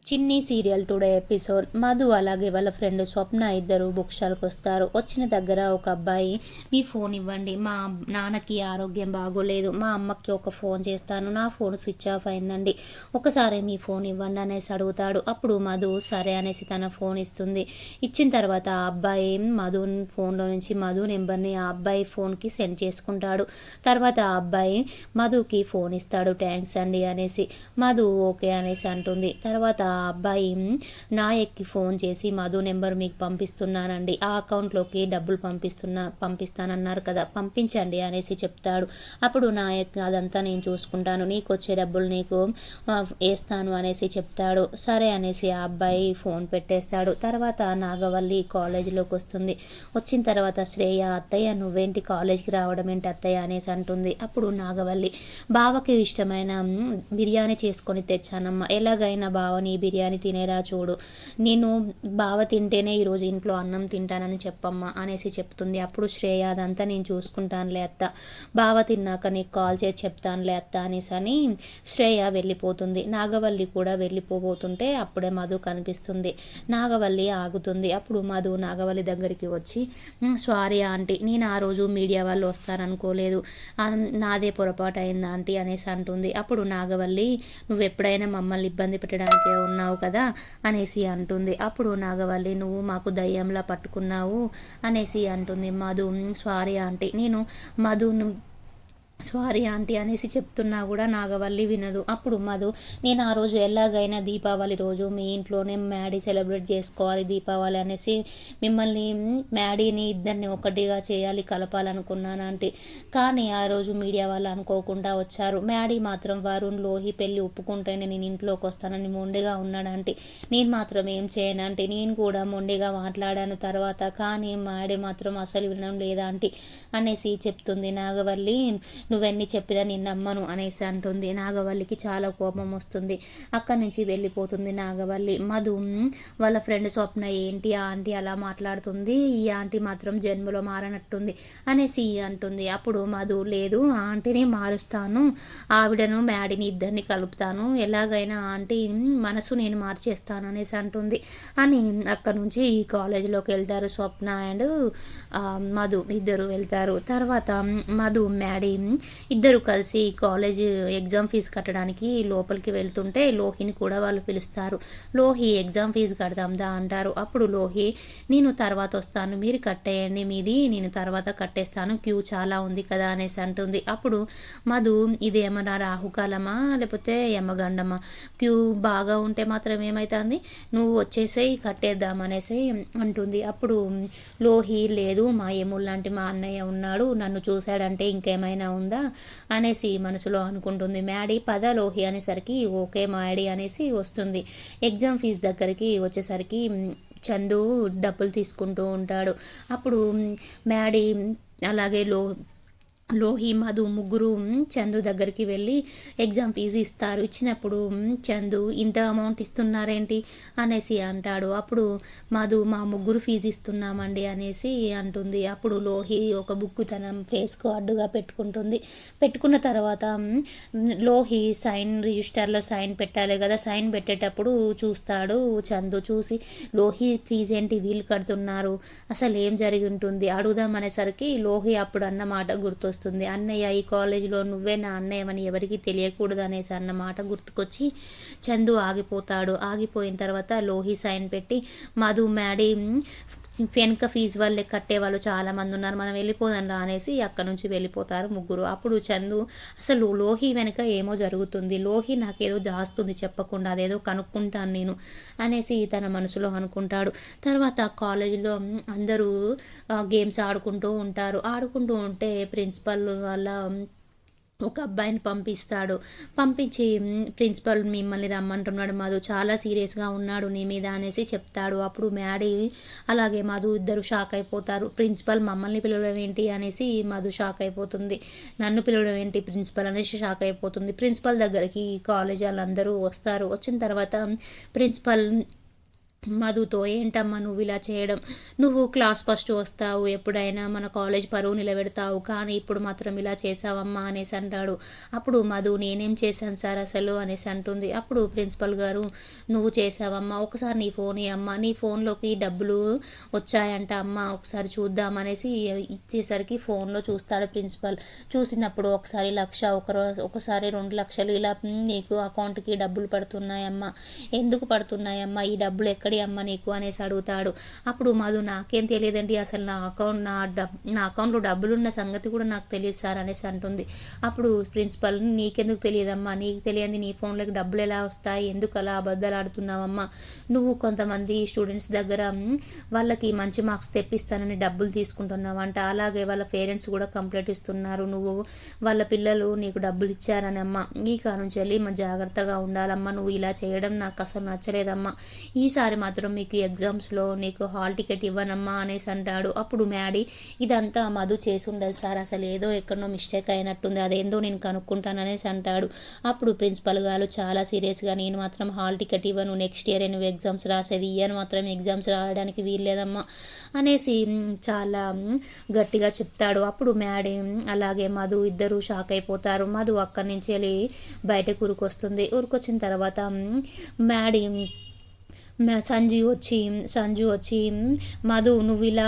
చిన్ని serial today episode. Madhu అలాగే వాళ్ళ ఫ్రెండ్ స్వప్న ఇద్దరు బుక్ స్టాల్కి వస్తారు. వచ్చిన దగ్గర ఒక అబ్బాయి, మీ ఫోన్ ఇవ్వండి, మా నాన్నకి ఆరోగ్యం బాగోలేదు, మా అమ్మకి ఒక ఫోన్ చేస్తాను, నా ఫోన్ స్విచ్ ఆఫ్ అయిందండి, ఒకసారి మీ ఫోన్ ఇవ్వండి అనేసి అడుగుతాడు. అప్పుడు మధు సరే అనేసి తన ఫోన్ ఇస్తుంది. ఇచ్చిన తర్వాత ఆ అబ్బాయి మధు ఫోన్లో నుంచి మధు నెంబర్ని ఆ అబ్బాయి ఫోన్కి సెండ్ చేసుకుంటాడు. తర్వాత ఆ అబ్బాయి మధుకి ఫోన్ ఇస్తాడు, థ్యాంక్స్ అండి అనేసి. మధు ఓకే అనేసి అంటుంది. తర్వాత ఆ అబ్బాయి నాయక్కి ఫోన్ చేసి మధు నెంబర్ మీకు పంపిస్తున్నానండి, ఆ అకౌంట్లోకి డబ్బులు పంపిస్తానన్నారు కదా, పంపించండి అనేసి చెప్తాడు. అప్పుడు నాయక్ అదంతా నేను చూసుకుంటాను, నీకు వచ్చే డబ్బులు నీకు వేస్తాను అనేసి చెప్తాడు. సరే అనేసి ఆ అబ్బాయి ఫోన్ పెట్టేస్తాడు. తర్వాత నాగవల్లి కాలేజీలోకి వస్తుంది. వచ్చిన తర్వాత శ్రేయ, అత్తయ్య నువ్వేంటి కాలేజ్కి రావడం ఏంటి అత్తయ్య అనేసి అంటుంది. అప్పుడు నాగవల్లి, బావకి ఇష్టమైన బిర్యానీ చేసుకొని తెచ్చానమ్మా, ఎలాగైనా బావని బిర్యానీ తినేలా చూడు, నేను బావ తింటేనే ఈరోజు ఇంట్లో అన్నం తింటానని చెప్పమ్మా అనేసి చెప్తుంది. అప్పుడు శ్రేయ, అదంతా నేను చూసుకుంటానులే అత్త, బావ తిన్నాక నీకు కాల్ చేసి చెప్తానులే అత్త అనేసి అని శ్రేయ వెళ్ళిపోతుంది. నాగవల్లి కూడా వెళ్ళిపోబోతుంటే అప్పుడే మధు కనిపిస్తుంది. నాగవల్లి ఆగుతుంది. అప్పుడు మధు నాగవల్లి దగ్గరికి వచ్చి, సారీ ఆంటీ, నేను ఆ రోజు మీడియా వాళ్ళు వస్తారనుకోలేదు, నాదే పొరపాటు అయింది ఆంటీ అనేసి అంటుంది. అప్పుడు నాగవల్లి, నువ్వు ఎప్పుడైనా మమ్మల్ని ఇబ్బంది పెట్టడానికే ఉన్నావు కదా అనేసి అంటుంది. అప్పుడు నాగవల్లి, నువ్వు మాకు దయ్యంలా పట్టుకున్నావు అనేసి అంటుంది. మధు, సారీ ఆంటీ, నేను మధును సారీ ఆంటీ అనేసి చెప్తున్నా కూడా నాగవల్లి వినదు. అప్పుడు మధు, నేను ఆ రోజు ఎలాగైనా దీపావళి రోజు మీ ఇంట్లోనే మ్యాడీ సెలబ్రేట్ చేసుకోవాలి దీపావళి అనేసి మిమ్మల్ని మ్యాడీని ఇద్దరిని ఒకటిగా చేయాలి, కలపాలనుకున్నాను ఆంటీ, కానీ ఆ రోజు మీడియా వాళ్ళు అనుకోకుండా వచ్చారు. మ్యాడీ మాత్రం వరుణ్ లోహి పెళ్ళి ఒప్పుకుంటేనే నేను ఇంట్లోకి వస్తానని మొండిగా ఉన్నాడంటే, నేను మాత్రం ఏం చేయనంటే, నేను కూడా మొండిగా మాట్లాడాను తర్వాత, కానీ మ్యాడీ మాత్రం అసలు వినడం లేదా ఆంటీ అనేసి చెప్తుంది. నాగవల్లి, నువ్వెన్ని చెప్పినా నేను నమ్మను అనేసి అంటుంది. నాగవల్లికి చాలా కోపం వస్తుంది. అక్కడి నుంచి వెళ్ళిపోతుంది నాగవల్లి. మధు వాళ్ళ ఫ్రెండ్ స్వప్న, ఏంటి ఆ ఆంటీ అలా మాట్లాడుతుంది, ఈ ఆంటీ మాత్రం జన్మలో మారనట్టుంది అనేసి అంటుంది. అప్పుడు మధు, లేదు ఆ ఆంటీని మారుస్తాను, ఆవిడను మ్యాడీని ఇద్దరిని కలుపుతాను, ఎలాగైనా ఆంటీ మనసు నేను మార్చేస్తాను అనేసి అంటుంది. అని అక్కడ నుంచి ఈ కాలేజీలోకి వెళ్తారు స్వప్న అండ్ మధు ఇద్దరు వెళ్తారు. తర్వాత మధు మ్యాడీ ఇద్దరు కలిసి కాలేజ్ ఎగ్జామ్ ఫీజు కట్టడానికి లోపలికి వెళ్తుంటే లోహిని కూడా వాళ్ళు పిలుస్తారు. లోహి, ఎగ్జామ్ ఫీజు కడదాందా అంటారు. అప్పుడు లోహి, నేను తర్వాత వస్తాను, మీరు కట్టేయండి మీది, నేను తర్వాత కట్టేస్తాను, క్యూ చాలా ఉంది కదా అనేసి అంటుంది. అప్పుడు మధు, ఇదేమన్నా రాహుకాలమా లేకపోతే యమగండమా, క్యూ బాగా ఉంటే మాత్రం ఏమవుతుంది, నువ్వు వచ్చేసేయి కట్టేద్దాం అనేసి అంటుంది. అప్పుడు లోహి, లేదు మా ఏముల్ లాంటి మా అన్నయ్య ఉన్నాడు, నన్ను చూశాడంటే ఇంకేమైనా ఉందా అనేసి మనసులో అనుకుంటుంది. మ్యాడీ పద లోహి అనేసరికి ఓకే మ్యాడీ అనేసి వస్తుంది. ఎగ్జామ్ ఫీజు దగ్గరికి వచ్చేసరికి చందు డబ్బులు తీసుకుంటూ ఉంటాడు. అప్పుడు మ్యాడీ అలాగే లోహి, మధు ముగ్గురు చందు దగ్గరికి వెళ్ళి ఎగ్జామ్ ఫీజు ఇస్తారు. ఇచ్చినప్పుడు చందు, ఇంత అమౌంట్ ఇస్తున్నారేంటి అనేసి అంటాడు. అప్పుడు మధు, మా ముగ్గురు ఫీజు ఇస్తున్నామండి అనేసి అంటుంది. అప్పుడు లోహి ఒక బుక్ తన ఫేస్కు అడ్డుగా పెట్టుకుంటుంది. పెట్టుకున్న తర్వాత లోహి రిజిస్టర్లో సైన్ పెట్టాలి కదా, సైన్ పెట్టేటప్పుడు చూస్తాడు చందు. చూసి, లోహి ఫీజు ఏంటి వీళ్ళు కడుతున్నారు, అసలు ఏం జరిగి ఉంటుంది అడుగుదాం అనేసరికి లోహి అప్పుడు అన్న మాట గుర్తొస్తుంది. అన్నయ్య, ఈ కాలేజీలో నువ్వే నా అన్నయ్యమని ఎవరికి తెలియకూడదు అనేసి అన్నమాట గుర్తుకొచ్చి చందు ఆగిపోతాడు. ఆగిపోయిన తర్వాత లోహి సైన్ పెట్టి, మధు మ్యాడీ వెనక ఫీజు వాళ్ళే కట్టేవాళ్ళు చాలామంది ఉన్నారు, మనం వెళ్ళిపోదండా అనేసి అక్కడ నుంచి వెళ్ళిపోతారు ముగ్గురు. అప్పుడు చందు, అసలు లోహి వెనక ఏమో జరుగుతుంది, లోహి నాకేదో జాస్తుంది చెప్పకుండా, అదేదో కనుక్కుంటాను నేను అనేసి తన మనసులో అనుకుంటాడు. తర్వాత కాలేజీలో అందరూ గేమ్స్ ఆడుకుంటూ ఉంటారు. ఆడుకుంటూ ఉంటే ప్రిన్సిపల్ వాళ్ళ ఒక అబ్బాయిని పంపిస్తాడు. పంపించి, ప్రిన్సిపల్ మిమ్మల్ని రమ్మంటున్నాడు మధు, చాలా సీరియస్గా ఉన్నాడు నీ మీద అనేసి చెప్తాడు. అప్పుడు మ్యాడీ అలాగే మధు ఇద్దరు షాక్ అయిపోతారు. ప్రిన్సిపల్ మమ్మల్ని పిలవడం ఏంటి అనేసి మధు షాక్ అయిపోతుంది. నన్ను పిలవడం ఏంటి ప్రిన్సిపల్ అనేసి షాక్ అయిపోతుంది. ప్రిన్సిపల్ దగ్గరికి కాలేజ్ వాళ్ళందరూ వస్తారు. వచ్చిన తర్వాత ప్రిన్సిపల్ మధుతో, ఏంటమ్మా నువ్వు ఇలా చేయడం, నువ్వు క్లాస్ ఫస్ట్ వస్తావు, ఎప్పుడైనా మన కాలేజ్ పరువు నిలబెడతావు, కానీ ఇప్పుడు మాత్రం ఇలా చేసావమ్మా అనేసి అంటాడు. అప్పుడు మధు, నేనేం చేశాను సార్ అసలు అనేసి అంటుంది. అప్పుడు ప్రిన్సిపల్ గారు, నువ్వు చేసావమ్మా, ఒకసారి నీ ఫోన్ అమ్మ, నీ ఫోన్లోకి డబ్బులు వచ్చాయంట అమ్మ, ఒకసారి చూద్దాం అనేసి ఇచ్చేసరికి ఫోన్లో చూస్తాడు ప్రిన్సిపల్. చూసినప్పుడు ఒకసారి 1,00,000, ఒకసారి 2,00,000 ఇలా నీకు అకౌంట్కి డబ్బులు పడుతున్నాయమ్మా, ఎందుకు పడుతున్నాయమ్మా, ఈ డబ్బులు ఎక్కడి అమ్మ నీకు అనేసి అడుగుతాడు. అప్పుడు మధు, నాకేం తెలియదండి, అసలు నా అకౌంట్లో డబ్బులున్న సంగతి కూడా నాకు తెలియదు సార్ అనేసి అంటుంది. అప్పుడు ప్రిన్సిపల్, నీకెందుకు తెలియదమ్మా, నీకు తెలియంది నీ ఫోన్లోకి డబ్బులు ఎలా వస్తాయి, ఎందుకు అలా అబద్ధాలు ఆడుతున్నావమ్మా, నువ్వు కొంతమంది స్టూడెంట్స్ దగ్గర వాళ్ళకి మంచి మార్క్స్ తెప్పిస్తానని డబ్బులు తీసుకుంటున్నావంట, అలాగే వాళ్ళ పేరెంట్స్ కూడా కంప్లైంట్ ఇస్తున్నారు, నువ్వు వాళ్ళ పిల్లలు నీకు డబ్బులు ఇచ్చారని అమ్మ, ఈ కానుంచి వెళ్ళి జాగ్రత్తగా ఉండాలమ్మా, నువ్వు ఇలా చేయడం నాకు అసలు నచ్చలేదమ్మా, ఈసారి మాత్రం మీకు ఎగ్జామ్స్లో నీకు హాల్ టికెట్ ఇవ్వనమ్మా అనేసి అంటాడు. అప్పుడు మ్యాడీ, ఇదంతా మధు చేసి ఉండదు సార్, అసలు ఏదో ఎక్కడో మిస్టేక్ అయినట్టుంది, అదేందో నేను కనుక్కుంటాననేసి అంటాడు. అప్పుడు ప్రిన్సిపల్ గారు చాలా సీరియస్గా, నేను మాత్రం హాల్ టికెట్ ఇవ్వను, నెక్స్ట్ ఇయర్ నువ్వు ఎగ్జామ్స్ రాసేది, ఇయర్ మాత్రం ఎగ్జామ్స్ రాయడానికి వీల్లేదమ్మా అనేసి చాలా గట్టిగా చెప్తాడు. అప్పుడు మ్యాడీ అలాగే మధు ఇద్దరు షాక్ అయిపోతారు. మధు అక్కడి నుంచి వెళ్ళి బయటకు ఉరికొస్తుంది. ఉరికొచ్చిన తర్వాత మ్యాడీ సంజు వచ్చి మధు, నువ్వు ఇలా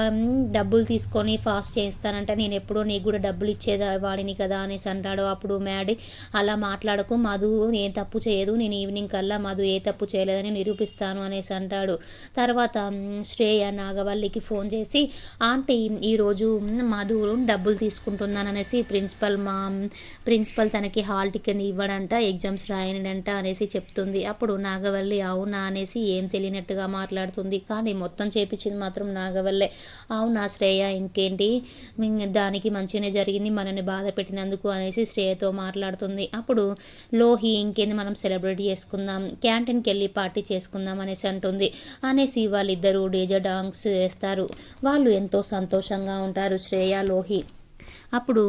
డబ్బులు తీసుకొని ఫాస్ట్ చేస్తానంటే నేను ఎప్పుడో నీకు కూడా డబ్బులు ఇచ్చేదా వాడిని కదా అనేసి అంటాడు. అప్పుడు మ్యాడీ, అలా మాట్లాడకు, మధు ఏం తప్పు చేయదు, నేను ఈవినింగ్ కల్లా మధు ఏ తప్పు చేయలేదని నిరూపిస్తాను అనేసి అంటాడు. తర్వాత శ్రేయ నాగవల్లికి ఫోన్ చేసి, ఆంటీ ఈరోజు మధు డబ్బులు తీసుకుంటున్నాను అనేసి ప్రిన్సిపల్ తనకి హాల్ టికెట్ ఇవ్వడంట, ఎగ్జామ్స్ రాయనంట అనేసి చెప్తుంది. అప్పుడు నాగవల్లి అవునా అనేసి ఏం తెలియనట్టుగా మాట్లాడుతుంది. కానీ మొత్తం చేపించింది మాత్రం నాగవల్లే. అవునా శ్రేయ, ఇంకేంటి, దానికి మంచిగానే జరిగింది, మనని బాధ పెట్టినందుకు అనేసి శ్రేయతో మాట్లాడుతుంది. అప్పుడు లోహి, ఇంకేంది మనం సెలబ్రేట్ చేసుకుందాం, క్యాంటీన్కి వెళ్ళి పార్టీ చేసుకుందాం అనేసి అంటుంది. అనేసి వాళ్ళిద్దరూ డీజే డాన్స్ వేస్తారు. వాళ్ళు ఎంతో సంతోషంగా ఉంటారు శ్రేయ లోహి. అప్పుడు